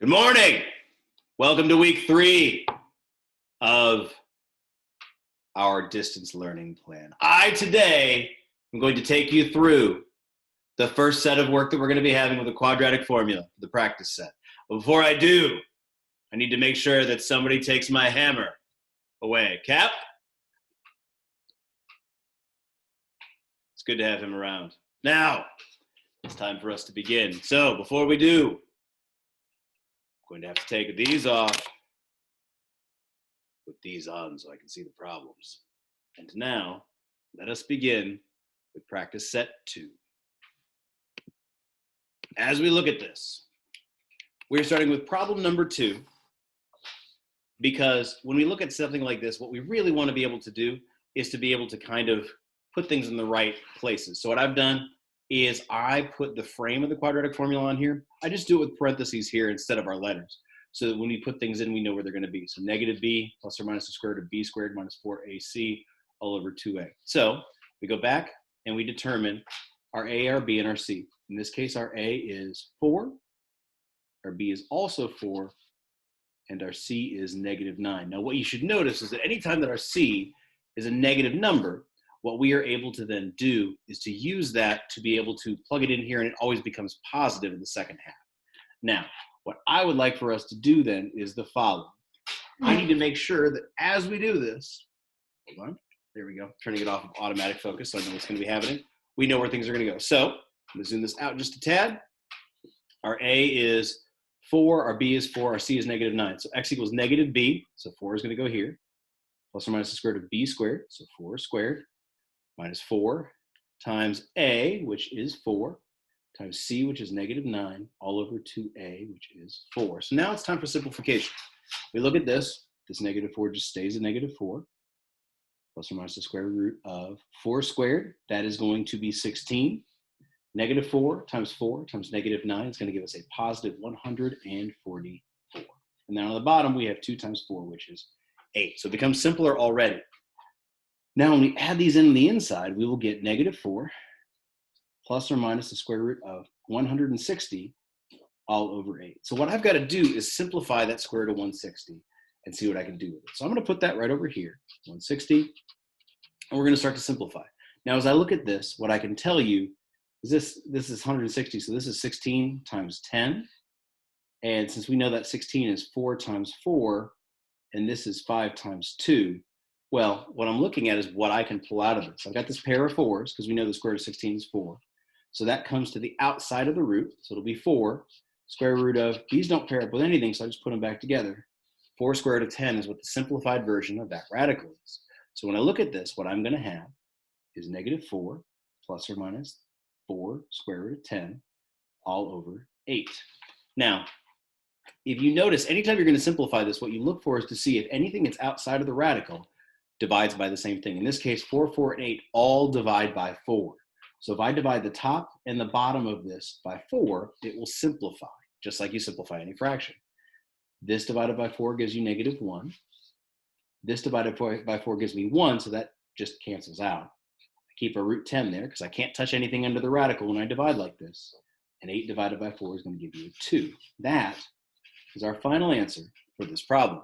Good morning. Welcome to week 3 of our distance learning plan. Today am going to take you through the first set of work that we're going to be having with the quadratic formula, the practice set. But before I do, I need to make sure that somebody takes my hammer away. Cap? It's good to have him around. Now, it's time for us to begin. So before we do, going to have to take these off, put these on so I can see the problems. And now, let us begin with practice set 2. As we look at this, we're starting with problem number 2, because when we look at something like this, what we really want to be able to do is to be able to kind of put things in the right places. So what I've done is I put the frame of the quadratic formula on here. I just do it with parentheses here instead of our letters, so that when we put things in, we know where they're going to be. So negative b plus or minus the square root of b squared minus 4ac all over 2a. So we go back and we determine our a, our b, and our c. In this case, our a is 4, our b is also 4, and our c is negative 9. Now what you should notice is that anytime that our c is a negative number, what we are able to then do is to use that to be able to plug it in here, and it always becomes positive in the second half. Now, what I would like for us to do then is the following. I need to make sure that as we do this, hold on, there we go, turning it off of automatic focus so I know what's going to be happening. We know where things are going to go. So I'm going to zoom this out just a tad. Our a is 4, our b is 4, our c is negative 9. So x equals negative b, so 4 is going to go here, plus or minus the square root of b squared, so 4 squared, minus 4 times a, which is 4, times c, which is negative 9, all over 2a, which is 4. So now it's time for simplification. We look at this. This negative 4 just stays a negative 4, plus or minus the square root of 4 squared. That is going to be 16. Negative 4 times negative 9 is going to give us a positive 144. And then on the bottom, we have 2 times 4, which is 8. So it becomes simpler already. Now, when we add these in the inside, we will get negative 4 plus or minus the square root of 160 all over 8. So what I've got to do is simplify that square root of 160 and see what I can do with it. So I'm going to put that right over here, 160, and we're going to start to simplify. Now, as I look at this, what I can tell you is this is 160, so this is 16 times 10. And since we know that 16 is 4 times 4, and this is 5 times 2, well, what I'm looking at is what I can pull out of this. I've got this pair of 4s, because we know the square root of 16 is 4. So that comes to the outside of the root, so it'll be 4. Square root of, these don't pair up with anything, so I just put them back together. 4 square root of 10 is what the simplified version of that radical is. So when I look at this, what I'm going to have is negative 4 plus or minus 4 square root of 10 all over 8. Now, if you notice, anytime you're going to simplify this, what you look for is to see if anything that's outside of the radical divides by the same thing. In this case, 4, 4, and 8 all divide by 4. So if I divide the top and the bottom of this by 4, it will simplify, just like you simplify any fraction. This divided by 4 gives you negative 1. This divided by 4 gives me 1, so that just cancels out. I keep a root 10 there because I can't touch anything under the radical when I divide like this. And 8 divided by 4 is going to give you 2. That is our final answer for this problem.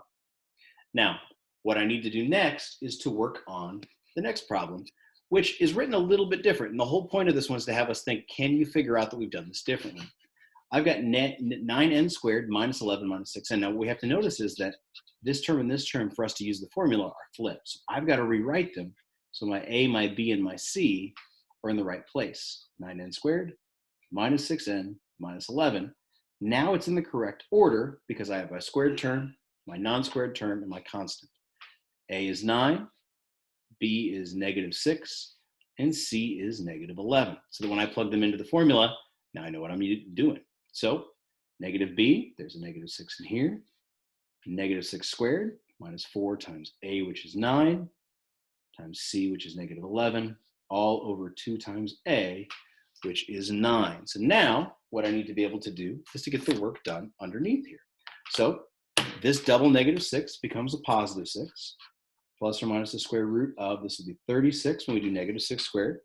Now, what I need to do next is to work on the next problem, which is written a little bit different. And the whole point of this one is to have us think, can you figure out that we've done this differently? I've got 9n squared minus 11 minus 6n. Now, what we have to notice is that this term and this term, for us to use the formula, are flipped. So I've got to rewrite them so my a, my b, and my c are in the right place. 9n squared minus 6n minus 11. Now it's in the correct order because I have my squared term, my non-squared term, and my constant. A is 9, b is negative 6, and c is negative 11. So that when I plug them into the formula, now I know what I'm doing. So negative b, there's a negative 6 in here, negative 6 squared minus 4 times a, which is 9, times c, which is negative 11, all over 2 times a, which is 9. So now what I need to be able to do is to get the work done underneath here. So this double negative 6 becomes a positive 6, plus or minus the square root of, this will be 36 when we do negative 6 squared.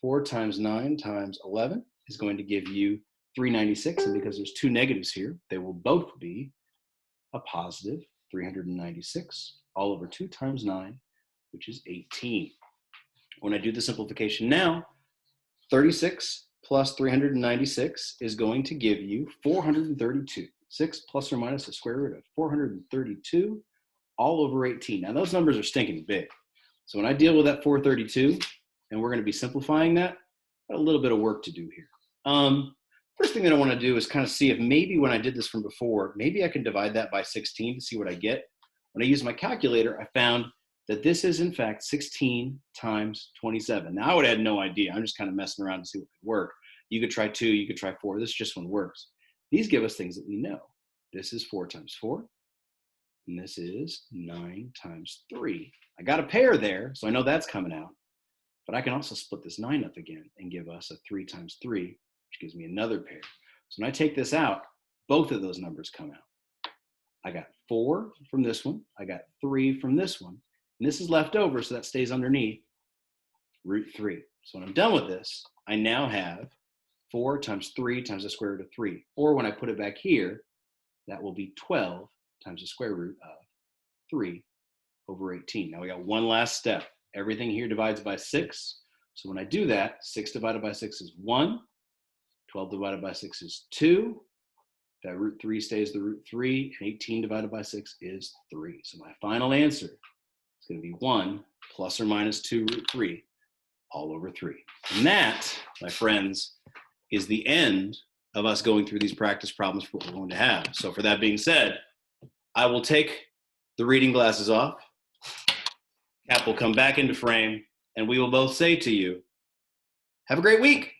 4 times 9 times 11 is going to give you 396, and because there's two negatives here, they will both be a positive 396 all over 2 times 9, which is 18. When I do the simplification now, 36 plus 396 is going to give you 432. 6 plus or minus the square root of 432 all over 18. Now those numbers are stinking big. So when I deal with that 432, and we're going to be simplifying that, got a little bit of work to do here. First thing that I want to do is kind of see if maybe when I did this from before, maybe I can divide that by 16 to see what I get. When I used my calculator, I found that this is in fact 16 times 27. Now I would have had no idea. I'm just kind of messing around to see what could work. You could try 2, you could try 4. This just one works. These give us things that we know. This is 4 times 4, and this is 9 times 3. I got a pair there, so I know that's coming out. But I can also split this 9 up again and give us a 3 times 3, which gives me another pair. So when I take this out, both of those numbers come out. I got 4 from this one. I got 3 from this one. And this is left over, so that stays underneath root 3. So when I'm done with this, I now have 4 times 3 times the square root of 3. Or when I put it back here, that will be 12 times the square root of 3 over 18. Now we got one last step. Everything here divides by 6. So when I do that, 6 divided by 6 is 1. 12 divided by 6 is 2. That root 3 stays the root 3. And 18 divided by 6 is 3. So my final answer is going to be 1 plus or minus 2 root 3 all over 3. And that, my friends, is the end of us going through these practice problems for what we're going to have. So for that being said, I will take the reading glasses off. Cap will come back into frame, and we will both say to you, have a great week.